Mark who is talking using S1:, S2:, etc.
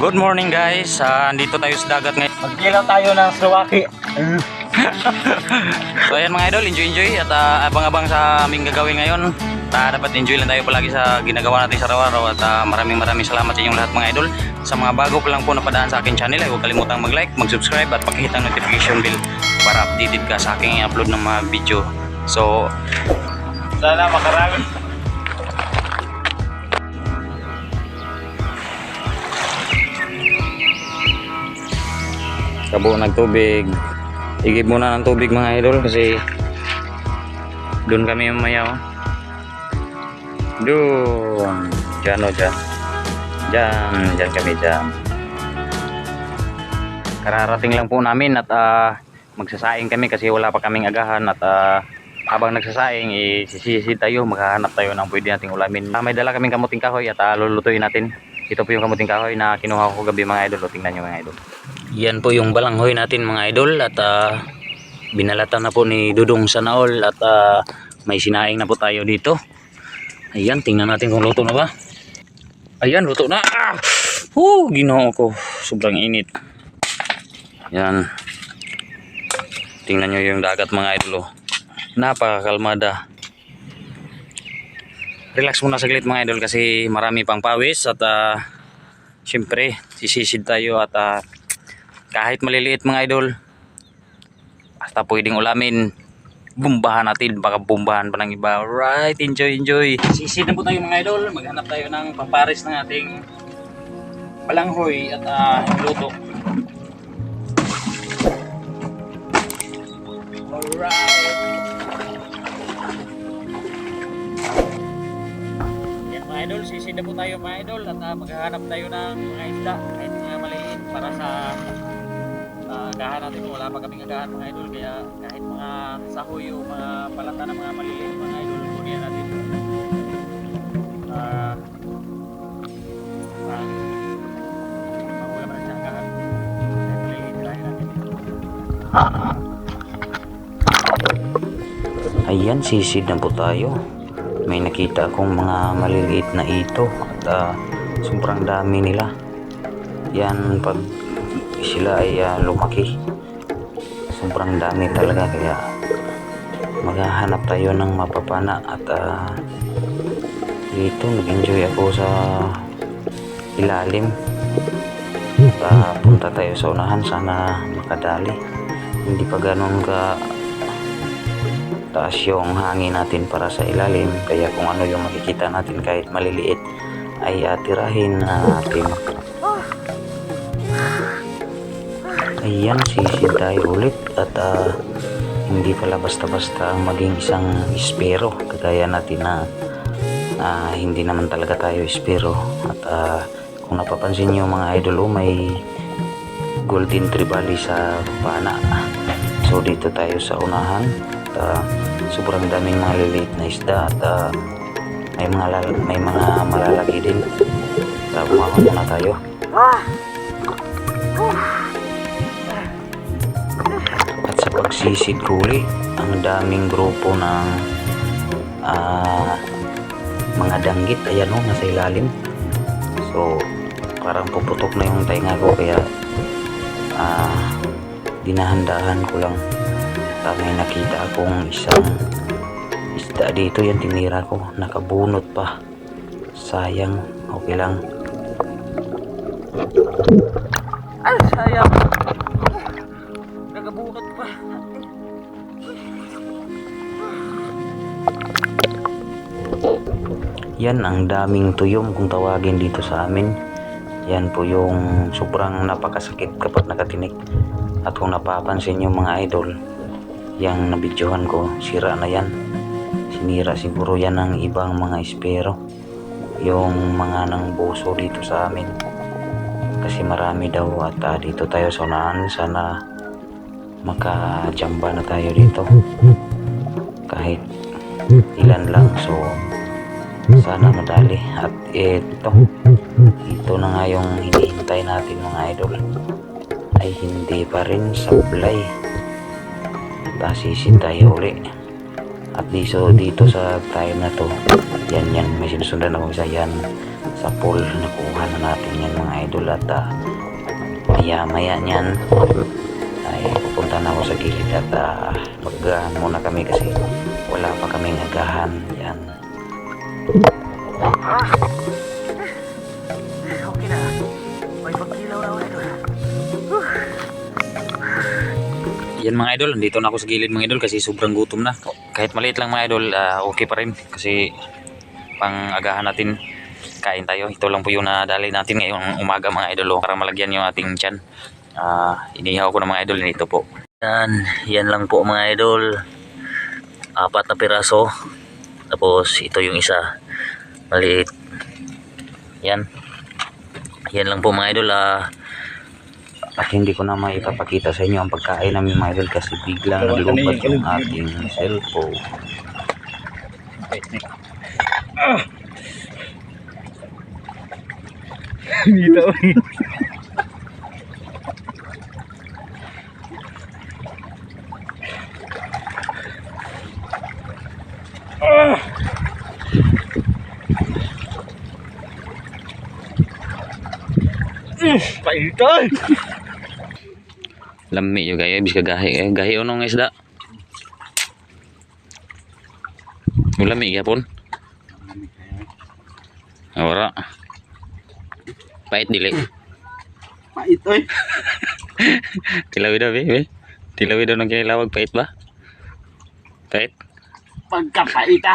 S1: Good morning guys, andito tayo sa dagat ngayon.
S2: Magkilaw tayo ng Slovakia.
S1: So ayan mga idol, enjoy at abang-abang sa aming gagawin ngayon. Dapat enjoy lang tayo palagi sa ginagawa natin sa araw-araw at maraming salamat sa inyong lahat mga idol. Sa mga bago pa lang po napadaan sa akin channel ay huwag kalimutang mag-like, mag-subscribe at pakihit ang notification bell para updated ka sa aking upload ng mga video. So
S2: Sana makarami.
S1: kabuo ng tubig, igib muna ng tubig mga idol kasi doon kami mamaya doon dyan o dyan kami dyan. Kararating lang po namin at magsasaing kami kasi wala pa kaming agahan at habang nagsasaing sisisid tayo, maghahanap tayo ng pwede nating ulamin. May dala kaming kamuting kahoy at lulutuin natin. Ito po yung kamuting kahoy na kinuha ko gabi mga idol. O tingnan nyo mga idol, yan po yung balanghoy natin mga idol at binalatan na po ni Dudong Sanaol at may sinaing na po tayo dito. Ayan, tingnan natin kung luto na ba. Ayan, luto na. Ginoo ko, sobrang init. Yan, tingnan nyo yung dagat mga idol. Napakakalmada. Relax muna saglit mga idol kasi marami pang pawis at syempre sisisid tayo at kahit maliliit mga idol basta pwedeng ulamin, bumbahan natin, baka bumbahan pa ng iba. Alright, enjoy. Sisid na po tayo mga idol, maghanap tayo ng pampares ng ating balanghoy at luto. Alright, yan mga idol, sisid na po tayo mga idol at maghahanap tayo ng mga isda kahit mga maliliit para sa agahan natin. Wala pa kaming agahan mga idol, kaya kahit mga sahoy o mga palata na mga maliliit mga idol, kunin natin. Wala pa rin sa agahan kahit maliliit tayo natin. Ayan, sisid na po tayo. May nakita akong mga maliliit na ito at sobrang dami nila. Yan, pag sila ay lumaki sobrang dami talaga, kaya maghahanap tayo ng mapapana at dito nag-enjoy ako sa ilalim. Punta tayo sa unahan, sana makadali. Hindi pa ganun ka taas yung hangin natin para sa ilalim, kaya kung ano yung makikita natin kahit maliliit ay tirahin natin. Ayan, sisid tayo ulit at hindi pala basta-basta ang maging isang espero kagaya natin na hindi naman talaga tayo espero. At kung napapansin nyo mga idol, may golden trevally sa pana. So dito tayo sa unahan at sobrang daming mga liliit na isda at may mga malalaki din. Bumangon muna tayo. Pagsisid ko uli, ang daming grupo ng mga danggit. Ayan o, nasa ilalim. So parang puputok na yung tainga ko, kaya dinahandahan ko lang. May nakita akong isang isda dito, yan tinira ko, nakabunot pa. Sayang, okay lang. Ay, sayang, nagabunot pa. Yan ang daming tuyom kung tawagin dito sa amin. Yan po yung sobrang napakasakit kapag nakatinik. At kung napapansin nyo mga idol, yung nabidyohan ko, sira na yan. Sinira siguro yan ng ibang mga espero, yung mga nang buso dito sa amin, kasi marami daw. At dito tayo sa unahan, sana makajamba na tayo dito kahit ilan lang. So sana madali. At ito na nga yung hinihintay natin mga idol, ay hindi pa rin sablay. Sisid tayo uli. At dito sa time na to, yan, may sinusundan akong isa yan sa pool. Nakuha na natin yan mga idol. At maya niyan ay pupunta na ako sa gilid at mag-agahan muna kami kasi wala pa kaming agahan. Yan.
S3: Okay na. May pagkilaw na ako idol.
S1: Yan mga idol, nandito na ako sa gilid mga idol kasi sobrang gutom na. Kahit maliit lang mga idol, okay pa rin kasi pang agahan natin, kain tayo. Ito lang po yung nadali natin ngayong umaga mga idol para malagyan yung ating tiyan. Inihaw ko na mga idol, nito po. Yan lang po mga idol. 4 na piraso. Tapos ito yung isa, maliit. Yan lang po mga idol. At hindi ko na maipapakita sa inyo ang pagkain namin mga idol kasi biglang nalubat yung ating cellphone.
S2: Dito. Paitan.
S1: Lami yung gaya, bis kagahi. Gahi unong isda. Lami yapon. Ora. Pait dili.
S2: Pait oy.
S1: Tilawi daw be. Tilawi daw ng kilawag pait ba? Pait.
S2: Pagkapaita.